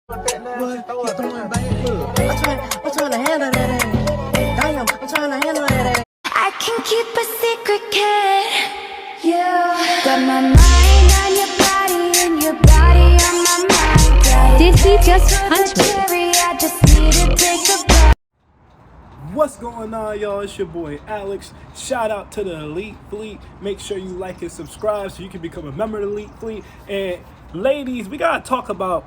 What you doing, baby? I'm trying to handle that ass. Damn, I'm trying to handle that ass. I can keep a secret, kid. You got my mind on your body and your body on my mind. Did he just punch me? I just need to take a breath. What's going on, y'all? It's your boy Alex. Shout out to the Elite Fleet. Make sure you like and subscribe so you can become a member of the Elite Fleet. And ladies, we gotta talk about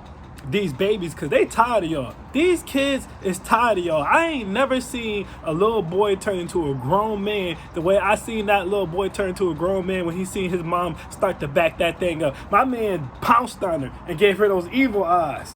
these babies because they tired of y'all. These kids is tired of y'all. I ain't never seen a little boy turn into a grown man the way I seen that little boy turn into a grown man when he seen his mom start to back that thing up. My man pounced on her and gave her those evil eyes.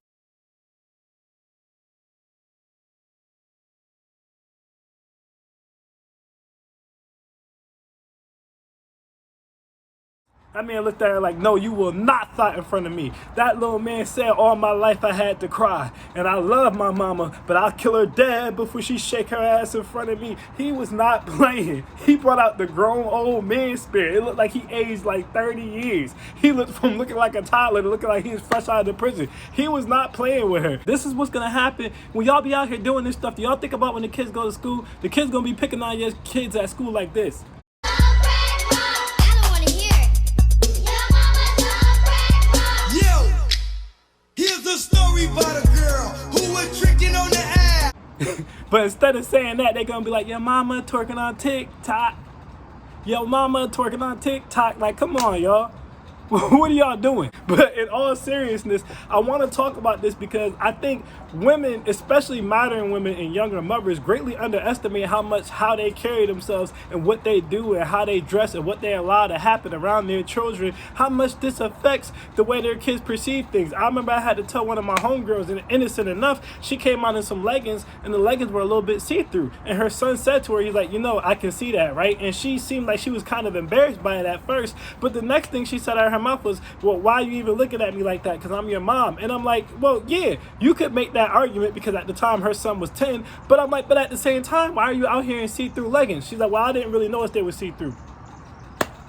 That man looked at her like, no, you will not fight in front of me. That little man said, all my life I had to cry. And I love my mama, but I'll kill her dead before she shake her ass in front of me. He was not playing. He brought out the grown old man spirit. It looked like he aged like 30 years. He looked from looking like a toddler to looking like he was fresh out of the prison. He was not playing with her. This is what's going to happen when y'all be out here doing this stuff. Do y'all think about when the kids go to school? The kids going to be picking on your kids at school like this. Here's a story about a girl who was tricking on the ass. But instead of saying that, they're gonna be like, your mama twerking on TikTok. Your mama twerking on TikTok. Like, come on, y'all. What are y'all doing? But in all seriousness, I want to talk about this because I think women, especially modern women and younger mothers, greatly underestimate how they carry themselves and what they do and how they dress and what they allow to happen around their children, how much this affects the way their kids perceive things. I remember I had to tell one of my homegirls, and innocent enough, she came out in some leggings and the leggings were a little bit see-through. And her son said to her, he's like, you know, I can see that, right? And she seemed like she was kind of embarrassed by it at first. But the next thing she said out of her mouth was, well, why are you even looking at me like that? Because I'm your mom. And I'm like, well, yeah, you could make that argument because at the time her son was 10. But I'm like, but at the same time, why are you out here in see-through leggings? She's like, well, I didn't really notice they were see-through.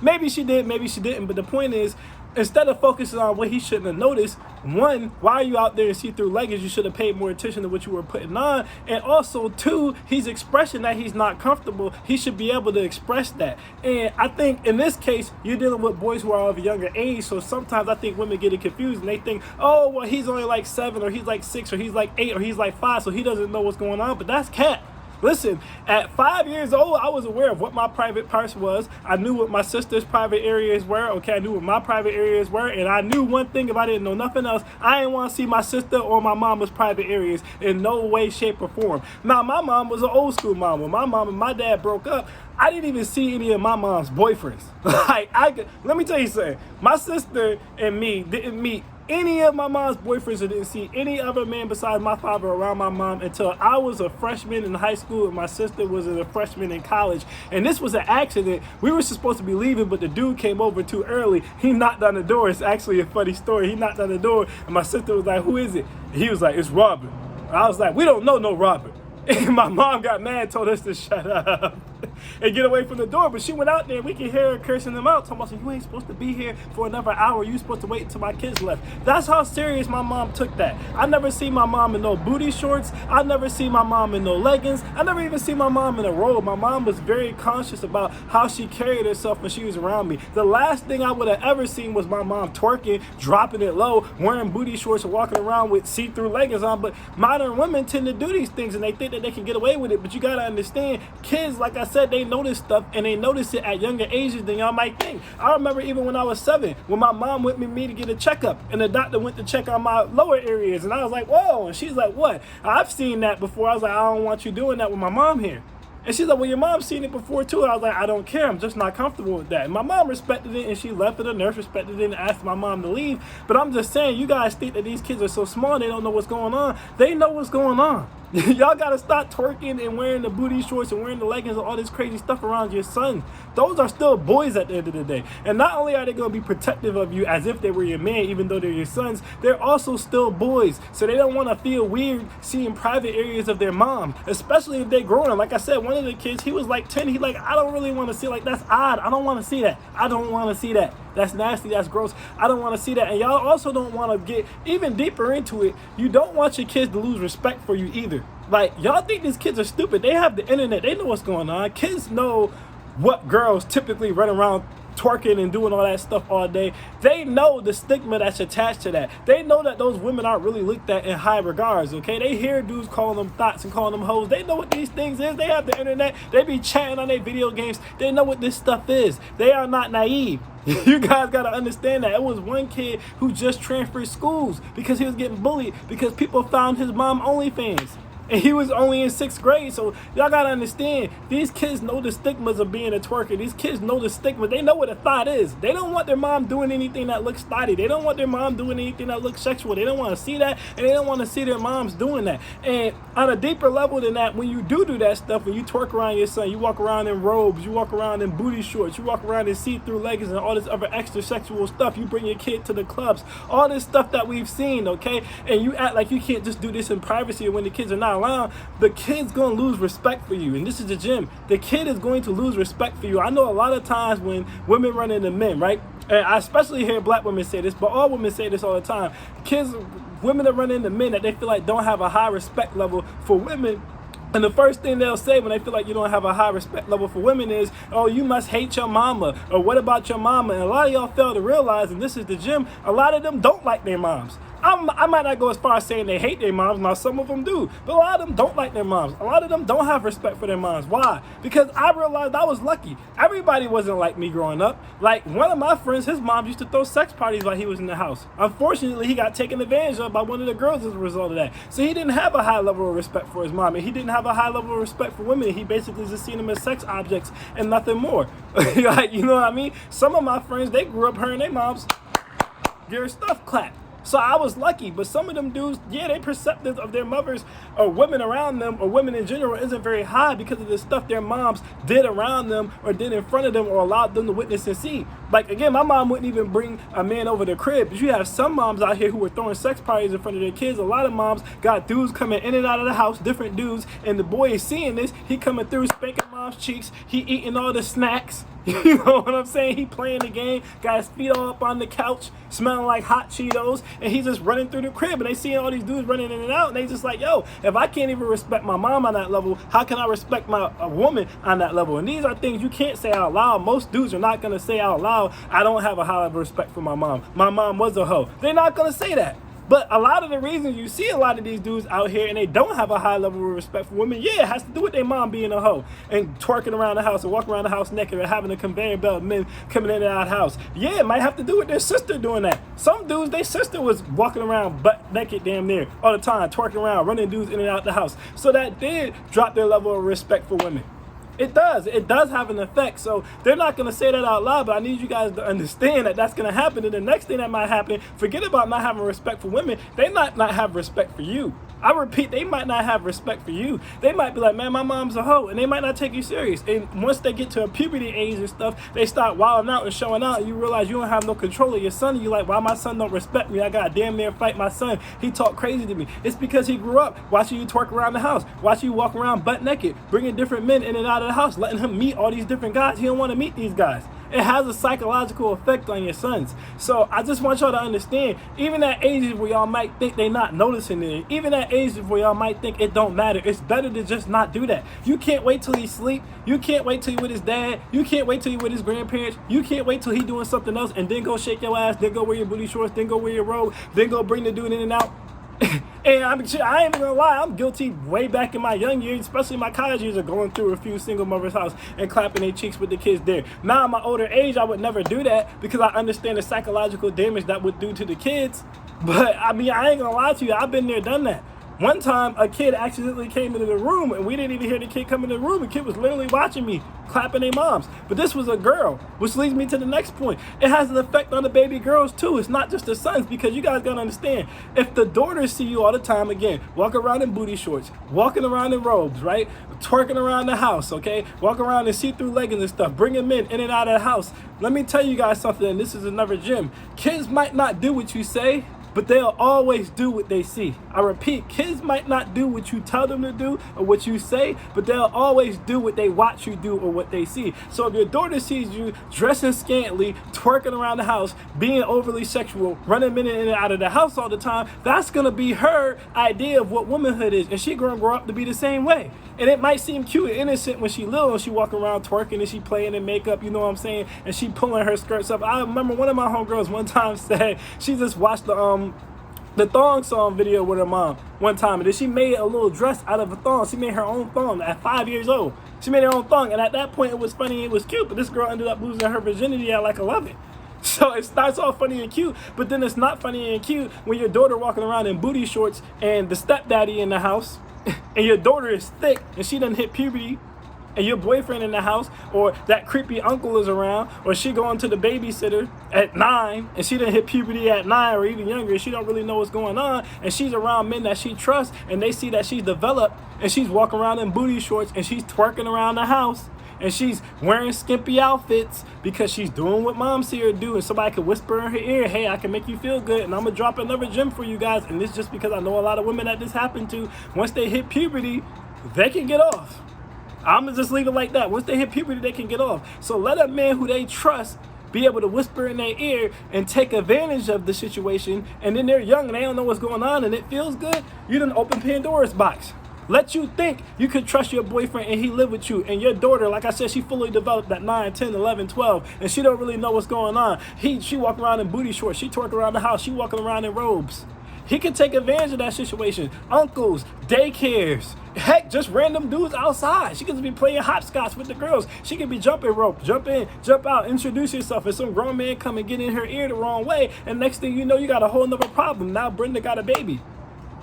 Maybe she did, maybe she didn't. But the point is, instead of focusing on what he shouldn't have noticed, one, why are you out there in see-through leggings? You should have paid more attention to what you were putting on. And also, two, he's expressing that he's not comfortable. He should be able to express that. And I think in this case, you're dealing with boys who are of a younger age. So sometimes I think women get it confused and they think, oh, well, he's only like 7 or he's like 6 or he's like 8 or he's like 5. So he doesn't know what's going on. But that's cat. Listen, at 5 years old, I was aware of what my private parts was. I knew what my sister's private areas were. Okay, I knew what my private areas were. And I knew one thing, if I didn't know nothing else, I didn't want to see my sister or my mama's private areas in no way, shape, or form. Now, my mom was an old school mom. When my mom and my dad broke up, I didn't even see any of my mom's boyfriends. Let me tell you something. My sister and me didn't meet any of my mom's boyfriends, or didn't see any other man besides my father around my mom until I was a freshman in high school and my sister was a freshman in college. And this was an accident. We were supposed to be leaving, but the dude came over too early. He knocked on the door. It's actually a funny story. He knocked on the door and my sister was like, who is it? And he was like, it's Robert. I was like, we don't know no Robert. And my mom got mad, told us to shut up and get away from the door. But she went out there, we could hear her cursing them out, talking about, you ain't supposed to be here for another hour. You supposed to wait until my kids left. That's how serious my mom took that. I never see my mom in no booty shorts. I never see my mom in no leggings. I never even see my mom in a robe. My mom was very conscious about how she carried herself when she was around me. The last thing I would have ever seen was my mom twerking, dropping it low, wearing booty shorts and walking around with see-through leggings on. But modern women tend to do these things and they think that they can get away with it. But you gotta understand, kids, like I said, they notice stuff and they notice it at younger ages than y'all might think. I remember even when I was 7, when my mom went with me to get a checkup and the doctor went to check on my lower areas and I was like, whoa. And she's like, what? I've seen that before. I was like, I don't want you doing that with my mom here. And she's like, well, your mom's seen it before too. I was like, I don't care. I'm just not comfortable with that. And my mom respected it and she left it. The nurse respected it and asked my mom to leave. But I'm just saying, you guys think that these kids are so small, they don't know what's going on. They know what's going on. Y'all gotta stop twerking and wearing the booty shorts and wearing the leggings and all this crazy stuff around your sons. Those are still boys at the end of the day. And not only are they gonna be protective of you as if they were your man, even though they're your sons, they're also still boys. So they don't wanna feel weird seeing private areas of their mom, especially if they're growing. Like I said, one of the kids, he was like 10. He like, I don't really wanna see, like, that's odd. I don't wanna see that. I don't wanna see that. That's nasty. That's gross. I don't want to see that. And y'all also don't want to get even deeper into it. You don't want your kids to lose respect for you either. Like, y'all think these kids are stupid. They have the internet. They know what's going on. Kids know what girls typically run around twerking and doing all that stuff all day. They know the stigma that's attached to that. They know that those women aren't really looked at in high regards, okay? They hear dudes calling them thoughts and calling them hoes. They know what these things is. They have the internet. They be chatting on their video games. They know what this stuff is. They are not naive. You guys got to understand that. It was one kid who just transferred schools because he was getting bullied because people found his mom OnlyFans. And he was only in 6th grade, so y'all gotta understand, these kids know the stigmas of being a twerker. These kids know the stigma. They know what a thought is. They don't want their mom doing anything that looks thotty. They don't want their mom doing anything that looks sexual. They don't want to see that, and they don't want to see their moms doing that. And on a deeper level than that, when you do that stuff, when you twerk around your son, you walk around in robes, you walk around in booty shorts, you walk around in see-through leggings and all this other extra sexual stuff. You bring your kid to the clubs, all this stuff that we've seen, okay? And you act like you can't just do this in privacy when the kids are not around. The kid's going to lose respect for you. And this is the gym. The kid is going to lose respect for you. I know a lot of times when women run into men, right? And I especially hear black women say this, but all women say this all the time. Women that run into men that they feel like don't have a high respect level for women. And the first thing they'll say when they feel like you don't have a high respect level for women is, oh, you must hate your mama. Or what about your mama? And a lot of y'all fail to realize, and this is the gym, a lot of them don't like their moms. I might not go as far as saying they hate their moms. Now, some of them do. But a lot of them don't like their moms. A lot of them don't have respect for their moms. Why? Because I realized I was lucky. Everybody wasn't like me growing up. Like, one of my friends, his mom used to throw sex parties while he was in the house. Unfortunately, he got taken advantage of by one of the girls as a result of that. So he didn't have a high level of respect for his mom. And he didn't have a high level of respect for women. He basically just seen them as sex objects and nothing more. Like, you know what I mean? Some of my friends, they grew up hearing their moms get her stuff clapped. So I was lucky, but some of them dudes, yeah, they perceptive of their mothers or women around them or women in general isn't very high because of the stuff their moms did around them or did in front of them or allowed them to witness and see. Like, again, my mom wouldn't even bring a man over the crib. But you have some moms out here who were throwing sex parties in front of their kids. A lot of moms got dudes coming in and out of the house, different dudes, and the boy is seeing this. He coming through, spanking mom's cheeks. He eating all the snacks. You know what I'm saying? He playing the game, got his feet all up on the couch, smelling like hot Cheetos, and he's just running through the crib, and they seeing all these dudes running in and out, and they just like, yo, if I can't even respect my mom on that level, how can I respect a woman on that level? And these are things you can't say out loud. Most dudes are not going to say out loud, I don't have a high level of respect for my mom. My mom was a hoe. They're not going to say that. But a lot of the reasons you see a lot of these dudes out here and they don't have a high level of respect for women, yeah, it has to do with their mom being a hoe and twerking around the house and walking around the house naked and having a conveyor belt of men coming in and out of the house. Yeah, it might have to do with their sister doing that. Some dudes, their sister was walking around butt naked damn near all the time, twerking around, running dudes in and out the house. So that did drop their level of respect for women. It does have an effect. So they're not going to say that out loud, but I need you guys to understand that that's going to happen. And the next thing that might happen, forget about not having respect for women. They might not have respect for you. I repeat, they might not have respect for you. They might be like, man, my mom's a hoe, and they might not take you serious. And once they get to a puberty age and stuff, they start wilding out and showing out, and you realize you don't have no control of your son, and you're like, why my son don't respect me? I gotta damn near fight my son. He talk crazy to me. It's because he grew up watching you twerk around the house, watching you walk around butt naked, bringing different men in and out of the house, letting him meet all these different guys. He don't want to meet these guys. It has a psychological effect on your sons. So I just want y'all to understand, even at ages where y'all might think they're not noticing it, even at ages where y'all might think it don't matter, it's better to just not do that. You can't wait till he sleep. You can't wait till he with his dad. You can't wait till he with his grandparents. You can't wait till he doing something else and then go shake your ass, then go wear your booty shorts, then go wear your robe, then go bring the dude in and out. And I ain't even gonna lie, I'm guilty way back in my young years, especially my college years, of going through a few single mothers' house and clapping their cheeks with the kids there. Now, in my older age, I would never do that because I understand the psychological damage that would do to the kids. But I mean, I ain't gonna lie to you, I've been there, done that. One time, a kid accidentally came into the room, and we didn't even hear the kid come into the room. The kid was literally watching me, clapping their moms. But this was a girl, which leads me to the next point. It has an effect on the baby girls, too. It's not just the sons, because you guys got to understand, if the daughters see you all the time, again, walk around in booty shorts, walking around in robes, right? Twerking around the house, okay? Walk around in see-through leggings and stuff, bringing men in and out of the house. Let me tell you guys something, and this is another gem. Kids might not do what you say, but they'll always do what they see. I repeat, kids might not do what you tell them to do or what you say, but they'll always do what they watch you do or what they see. So if your daughter sees you dressing scantily, twerking around the house, being overly sexual, running in and out of the house all the time, that's gonna be her idea of what womanhood is, and she's gonna grow up to be the same way. And it might seem cute and innocent when she little and she walking around twerking and she playing in makeup, you know what I'm saying, and she pulling her skirts up. I remember one of my homegirls one time said she just watched the thong song video with her mom one time, and then she made a little dress out of a thong. She made her own thong at 5 years old. She made her own thong, and at that point it was funny, it was cute, but this girl ended up losing her virginity at like 11. So it starts off funny and cute, but then it's not funny and cute when your daughter walking around in booty shorts and the stepdaddy in the house, and your daughter is thick and she done hit puberty, and your boyfriend in the house, or that creepy uncle is around, or she going to the babysitter at 9 and she done hit puberty at 9 or even younger, and she don't really know what's going on, and she's around men that she trusts and they see that she's developed and she's walking around in booty shorts and she's twerking around the house and she's wearing skimpy outfits because she's doing what mom see her do, and somebody could whisper in her ear, hey, I can make you feel good, and I'm gonna drop another gem for you guys. And this just because I know a lot of women that this happened to. Once they hit puberty, they can get off. I'm gonna just leave it like that. Once they hit puberty, they can get off. So let a man who they trust be able to whisper in their ear and take advantage of the situation, and then they're young and they don't know what's going on and it feels good. You done open Pandora's box. Let you think you could trust your boyfriend and he live with you, and your daughter, like I said, she fully developed at 9, 10, 11, 12, and she don't really know what's going on. She walk around in booty shorts, she twerk around the house, she walking around in robes. He can take advantage of that situation. Uncles, daycares, heck, just random dudes outside. She could be playing hopscotch with the girls. She could be jumping rope, jump in, jump out, introduce yourself, and some grown man come and get in her ear the wrong way, and next thing you know, you got a whole nother problem. Now Brenda got a baby.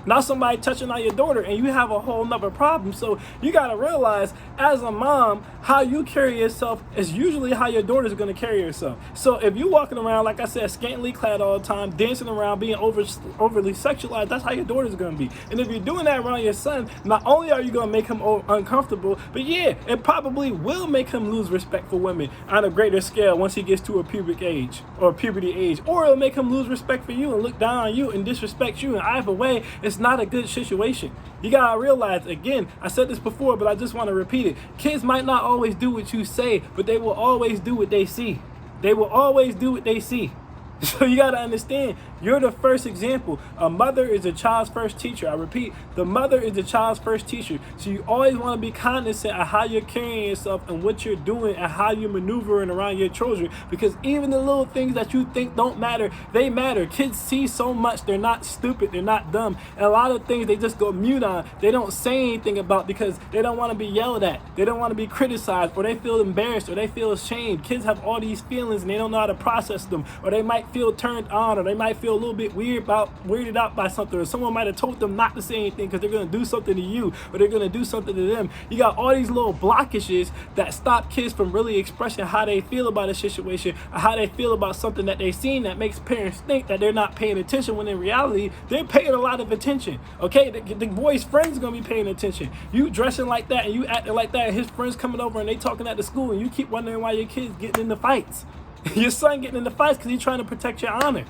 Now somebody touching on your daughter and you have a whole nother problem. So you got to realize as a mom, how you carry yourself is usually how your daughter's going to carry herself. So if you walking around, like I said, scantily clad all the time, dancing around, being overly sexualized, that's how your daughter's going to be. And if you're doing that around your son, not only are you going to make him uncomfortable, but yeah, it probably will make him lose respect for women on a greater scale once he gets to a puberty age, or it'll make him lose respect for you and look down on you and disrespect you. And either way, it's not a good situation. You gotta realize, again, I said this before, but I just want to repeat it. Kids might not always do what you say, but they will always do what they see. They will always do what they see. So you got to understand, you're the first example. A mother is a child's first teacher. I repeat, the mother is the child's first teacher. So you always want to be cognizant of how you're carrying yourself and what you're doing and how you're maneuvering around your children. Because even the little things that you think don't matter, they matter. Kids see so much. They're not stupid. They're not dumb. And a lot of things they just go mute on. They don't say anything about because they don't want to be yelled at. They don't want to be criticized, or they feel embarrassed, or they feel ashamed. Kids have all these feelings and they don't know how to process them, or they might feel turned on, or they might feel a little bit weirded out by something, or someone might have told them not to say anything because they're going to do something to you, or they're going to do something to them. You got all these little blockages that stop kids from really expressing how they feel about a situation, or how they feel about something that they've seen, that makes parents think that they're not paying attention, when in reality they're paying a lot of attention. Okay, the boy's friends are going to be paying attention. You dressing like that and you acting like that, and his friends coming over and they talking at the school, and you keep wondering why your kids getting into fights. Your son getting into fights because he's trying to protect your honor.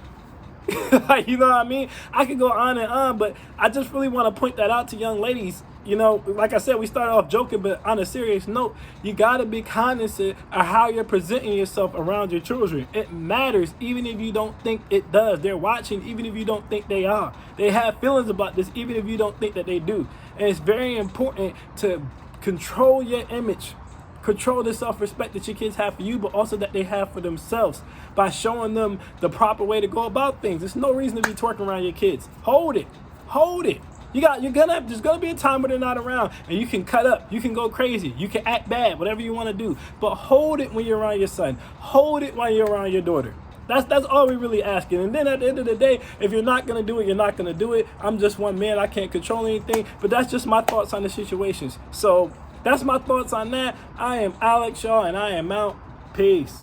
You know what I mean? I could go on and on, but I just really want to point that out to young ladies. You know, like I said, we started off joking, but on a serious note, you got to be cognizant of how you're presenting yourself around your children. It matters, even if you don't think it does. They're watching, even if you don't think they are. They have feelings about this, even if you don't think that they do. And it's very important to control your image. Control the self-respect that your kids have for you, but also that they have for themselves, by showing them the proper way to go about things. There's no reason to be twerking around your kids. Hold it. There's gonna be a time where they're not around, and you can cut up, you can go crazy, you can act bad, whatever you want to do. But hold it when you're around your son. Hold it while you're around your daughter. That's all we're really asking. And then at the end of the day, if you're not gonna do it, you're not gonna do it. I'm just one man. I can't control anything. But that's just my thoughts on the situations. So that's my thoughts on that. I am Alex, y'all, and I am out. Peace.